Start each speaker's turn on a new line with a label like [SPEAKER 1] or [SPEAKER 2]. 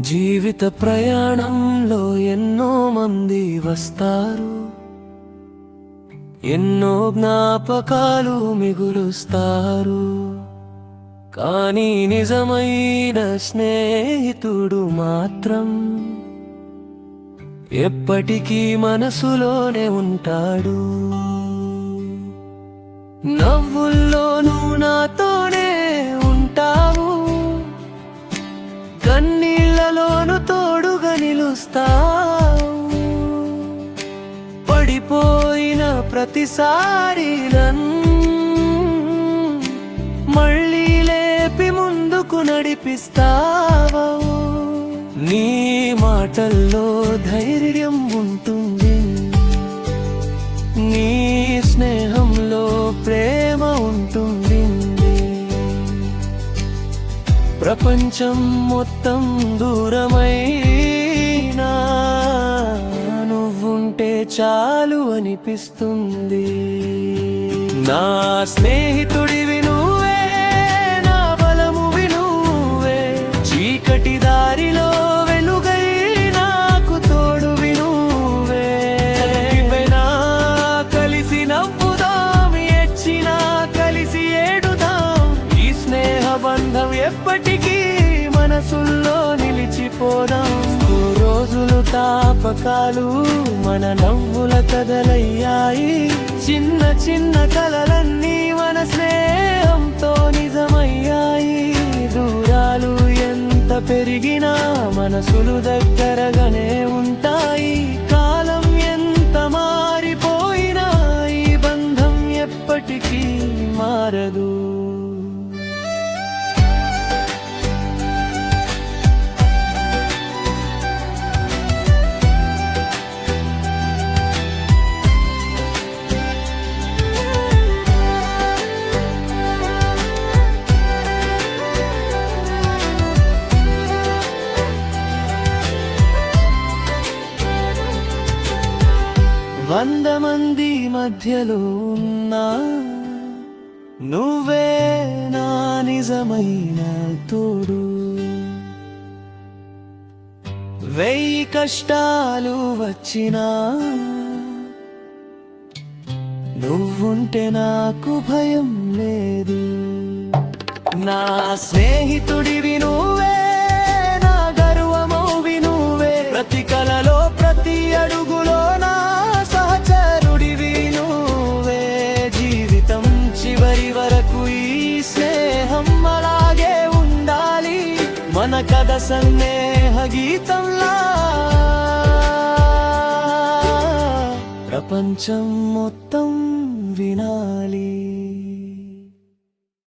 [SPEAKER 1] జీవిత ప్రయాణంలో ఎన్నో మంది వస్తారు, ఎన్నో జ్ఞాపకాలు మిగులుస్తారు. కానీ నిజమైన స్నేహితుడు మాత్రం ఎప్పటికీ మనసులోనే ఉంటాడు. నవ్వుల్లోనూ నాతోనే ఉంటావు, కన్నీళ్లలోనూ తోడుగా నిలుస్తావు. పడిపోయిన ప్రతిసారి నన్ను మళ్ళీ లేపి ముందుకు నడిపిస్తావు. నీ మాటల్లో ధైర్యం ఉంటుంది, నీ స్నేహంలో ప్రేమ ఉంటుంది. ప్రపంచం మొత్తం దూరమైనా నువ్వుంటే చాలు అనిపిస్తుంది. నా స్నేహితుడివి నువ్వే, నా బలమువి నువ్వే, చీకటి దారిలో వెలుగై నాకు తోడువి నువ్వే. కలిసిపోయినా కలిసి నవ్వుదాం, ఎచ్చినా కలిసి ఏడుదాం. ఈ స్నేహ బంధం ఎప్పటికీ మనసుల్లో నిలిచిపోదాం. రోజులు తాపకాలు మన నవ్వుల కథలయ్యాయి. చిన్న చిన్న కలలన్నీ మన స్నేహంతో నిజమయ్యాయి. దూరాలు ఎంత పెరిగినా మనసులు దగ్గరగానే ఉంటాయి. కాలం ఎంత మారిపోయినా ఈ బంధం ఎప్పటికీ మారదు. వంద మంది మధ్యలో ఉన్నా నువ్వే నా నిజమైన తోడు. 1000 కష్టాలు వచ్చినా నువ్వుంటే నాకు భయం లేదు. నా స్నేహితుడివి నువ్వే, నా గర్వమోవి నువ్వే, ప్రతి కలలో ప్రతి అడుగులో నా సహచరుడివి నువ్వే. జీవితం చివరి వరకు ఈ స్నేహం అలాగే ఉండాలి. మన కథ స్నేహ గీతంలా ప్రపంచం మొత్తం వినాలి.